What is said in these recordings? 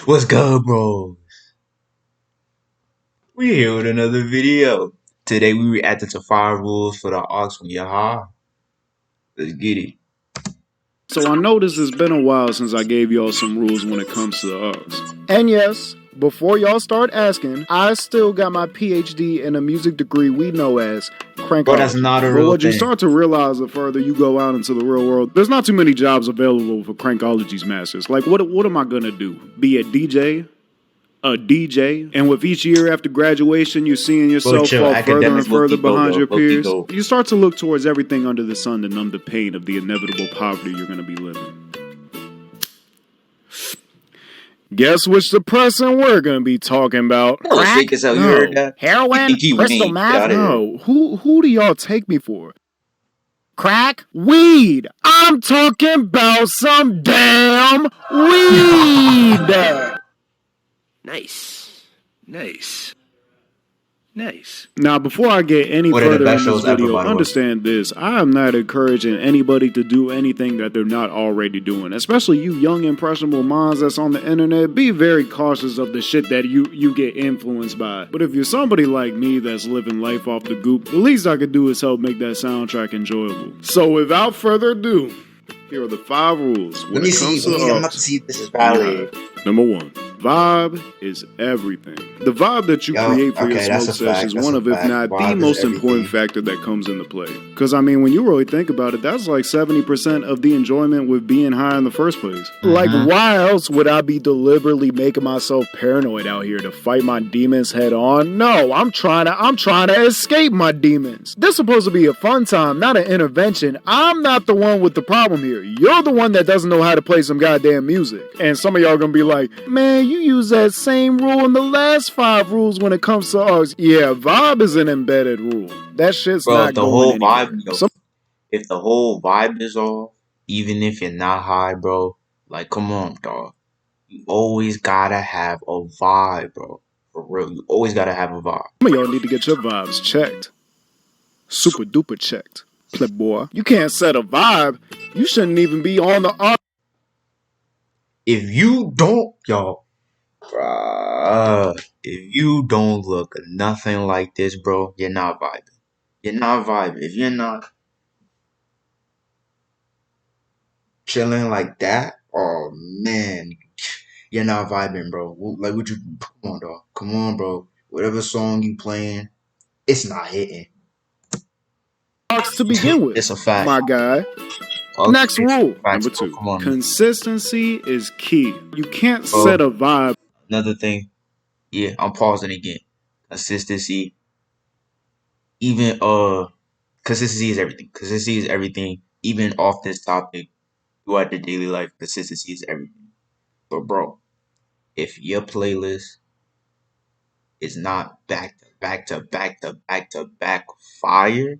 What's good, bro? We here with another video. Today we reacted to 5 rules for the aux when you're high. Let's get it. So I noticed it's been a while since I gave y'all some rules when it comes to the aux. And yes, before y'all start asking, I still got my PhD in a music degree we know as crankology. Bro, that's not a But real what you thing. start to realize the further you go out into the real world, there's not too many jobs available for crankology's masters. Like, what am I gonna do? Be a DJ? A DJ? And with each year after graduation, you're seeing yourself chill. fall further and Academics further low-key go, behind bro. your Low-key peers. go. You start to look towards everything under the sun to numb the pain of the inevitable poverty you're gonna be living. Guess which depressant we're gonna be talking about? Oh, shake as hell. You heard that? Heroin, He crystal Get meth. outta here. No, who do y'all take me for? Crack? Weed! I'm talking about some damn weed! Nice. Now, before I get any One of the further best in this shows ever, video, by the way. understand this. I am not encouraging anybody to do anything that they're not already doing. Especially you young, impressionable minds that's on the internet. Be very cautious of the shit that you get influenced by. But if you're somebody like me that's living life off the goop, the least I could do is help make that soundtrack enjoyable. So without further ado, here are the 5 rules when Let me it comes see. to I'm the about aux. to see if this is valid. Number 1. Vibe is everything. The vibe that you create for your okay, that's smoke a sesh fact, is that's one a of, if fact. not Vibe the is most important everything. factor that comes into play. Because, I mean, when you really think about it, that's like 70% of the enjoyment with being high in the first place. Like, why else would I be deliberately making myself paranoid out here to fight my demons head on? No, I'm trying to escape my demons. This is supposed to be a fun time, not an intervention. I'm not the one with the problem here. You're the one that doesn't know how to play some goddamn music. And some of y'all gonna be like, man, you use that same rule in the last 5 rules when it comes to ours. Yeah, vibe is an embedded rule. That shit's Bro, not if the going whole anywhere. vibe, if the whole vibe is off, even if you're not high, bro, like, come on, dog. You always gotta have a vibe, bro. For real, you always gotta have a vibe. Some of y'all need to get your vibes checked. Super duper checked. Playboy. You can't set a vibe. You shouldn't even be on the If you don't, yo, bruh, if you don't look nothing like this, bro, you're not vibing. You're not vibing. If you're not chilling like that, oh man, you're not vibing, bro. Like, what you? Come on, dog. Come on, bro. Whatever song you playing, it's not hitting. box to begin with. It's a fact. My guy. Okay, Next rule. facts, Number bro. 2. Come on. Consistency is key. You can't Bro. set a vibe. Another thing, yeah, I'm pausing again. Consistency. Even consistency is everything. Consistency is everything. Even off this topic, throughout the daily life, consistency is everything. But bro, if your playlist is not back to back fire,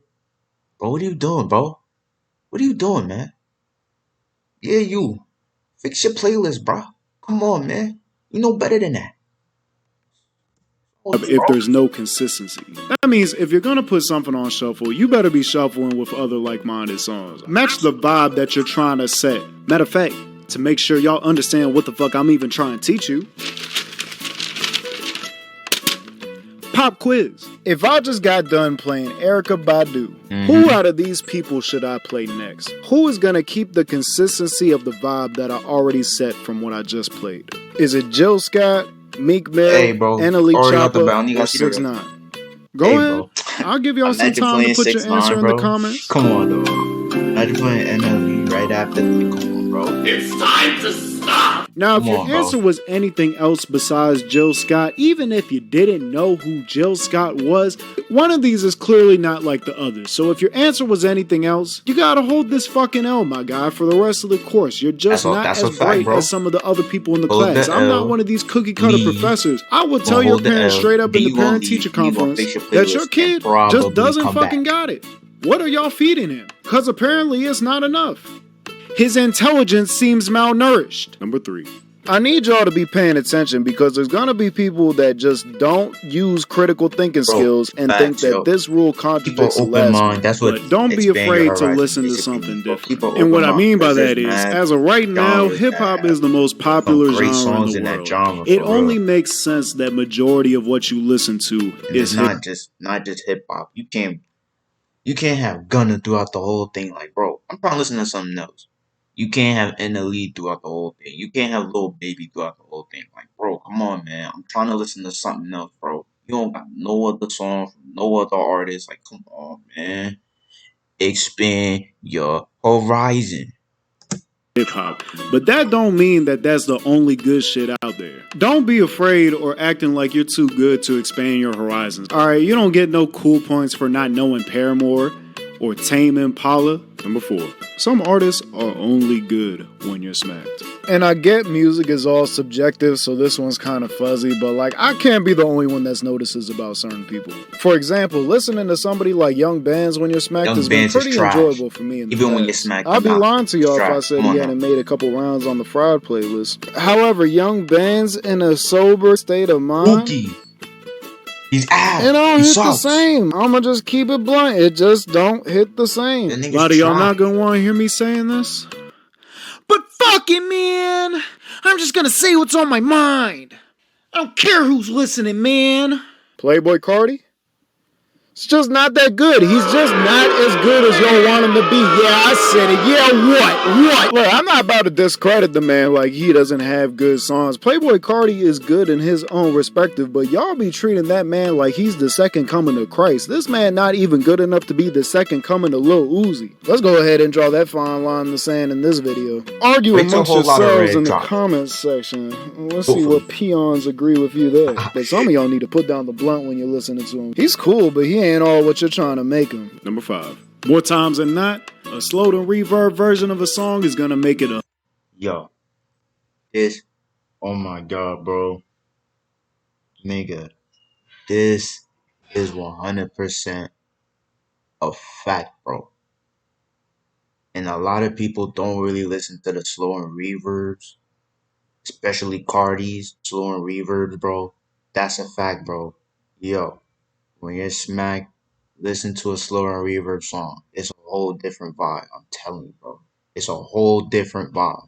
bro, what are you doing, bro? What are you doing, man? Yeah, you fix your playlist, bro. Come on, man. You know better than that. If there's no consistency. That means if you're gonna put something on shuffle, you better be shuffling with other like-minded songs. Match the vibe that you're trying to set. Matter of fact, to make sure y'all understand what the fuck I'm even trying to teach you. Pop quiz. If I just got done playing Erykah Badu, who out of these people should I play next? Who is gonna keep the consistency of the vibe that I already set from what I just played? Is it Jill Scott, Meek Mill, Hey, bro. Annalie Already got the Choppa, bounty, or got the 6ix9ine? Go Hey, ahead. bro. I'll give y'all some Imagine time to playing put your 6ix9ine, answer in bro. the comments. Come on, though. Imagine playing NLE right after. Come on, bro. It's time to stop! Now, if Come your on, bro. answer was anything else besides Jill Scott, even if you didn't know who Jill Scott was, one of these is clearly not like the others. So if your answer was anything else, you gotta hold this fucking L, my guy, for the rest of the course. You're just not that's a as fact, bright bro. as some of the other people in the Hold class. the I'm not L. one of these cookie cutter Me. professors. I would Gonna tell your hold the parents L. straight up Then in the you gonna parent leave. teacher Then you gonna conference fix your that your playlist kid and probably just doesn't come fucking back. got it. What are y'all feeding him? Because apparently it's not enough. His intelligence seems malnourished. Number 3. I need y'all to be paying attention because there's gonna be people that just don't use critical thinking Bro, skills and think facts, that yo. this rule Keep an contradicts the open last mind. one. That's what But don't be expand your afraid to horizon listen to basically something means, bro. Keep different. an And open what I mind. mean by Because there's that is, mad as of right now, genres hip that hop have is the most some popular great genre in songs the in that world. genre It for only real. makes sense that majority of what you listen to And is it's not just hip hop. You can't have Gunna throughout the whole thing. Like, bro, I'm trying to listen to something else. You can't have NLE throughout the whole thing. You can't have Lil Baby throughout the whole thing. Like, bro, come on, man. I'm trying to listen to something else, bro. You don't got no other song from no other artist. Like, come on, man. Expand your horizon. hip hop. But that don't mean that that's the only good shit out there. Don't be afraid or acting like you're too good to expand your horizons. Alright, you don't get no cool points for not knowing Paramore or Tame Impala. Number 4. Some artists are only good when you're smacked. And I get music is all subjective, so this one's kind of fuzzy, but like I can't be the only one that's notices about certain people. For example, listening to somebody like Young Bands when you're smacked Young has been Bands is pretty trash. enjoyable for me in the Even past. when you smack I'd them be out, lying to it's y'all if I trash. said Come he on hadn't now. made a couple rounds on the fraud playlist. However, Young Bands in a sober state of mind, Rookie. He's ass. it don't He hit the sucks. same. I'ma just keep it blunt. It just don't hit the same. That nigga's A lot of y'all not trash. gonna want to hear me saying this. But fuck it, man. I'm just gonna say what's on my mind. I don't care who's listening, man. Playboy Cardi? It's just not that good. He's just not as good as y'all want him to be. Yeah, I said it. Yeah, what? Look, I'm not about to discredit the man like he doesn't have good songs. Playboy Cardi is good in his own respective, but y'all be treating that man like he's the second coming of Christ. This man not even good enough to be the second coming of Lil Uzi. Let's go ahead and draw that fine line in the sand in this video. Argue Wait till a amongst whole lot of yourselves red in the drops. comments section. Let's see Hopefully. what peons agree with you there. But some of y'all need to put down the blunt when you're listening to him. He's cool, but he ain't all what you're trying to make him. Number 5. More times than not, a slowed and reverb version of a song is gonna make it a Yo, oh my god, bro. Nigga, this is 100% a fact, bro. And a lot of people don't really listen to the slow and reverbs, especially Cardi's slow and reverbs, bro. That's a fact, bro. Yo, when you're smacked, listen to a slow and reverb song. It's a whole different vibe. I'm telling you, bro. It's a whole different vibe.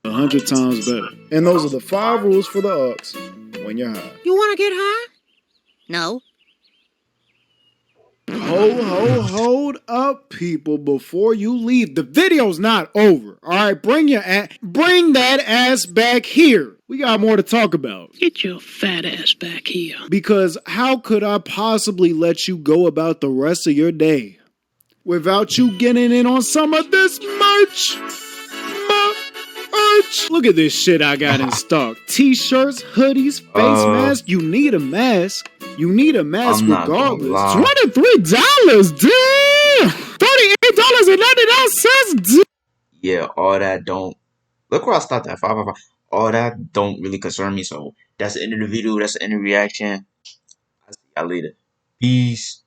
100 times better. And those are the 5 rules for the aux when you're high. You wanna get high? No. Hold up, people, before you leave. The video's not over. Alright, bring that ass back here. We got more to talk about. Get your fat ass back here. Because how could I possibly let you go about the rest of your day without you getting in on some of this merch? Look at this shit I got in stock. T-shirts, hoodies, face masks. You need a mask. You need a mask I'm not gonna regardless. lie. $23, damn! $38.99, Yeah, all that don't. Look where I stopped at 555. All that don't really concern me. So that's the end of the video. That's the end of the reaction. I'll see y'all later. Peace.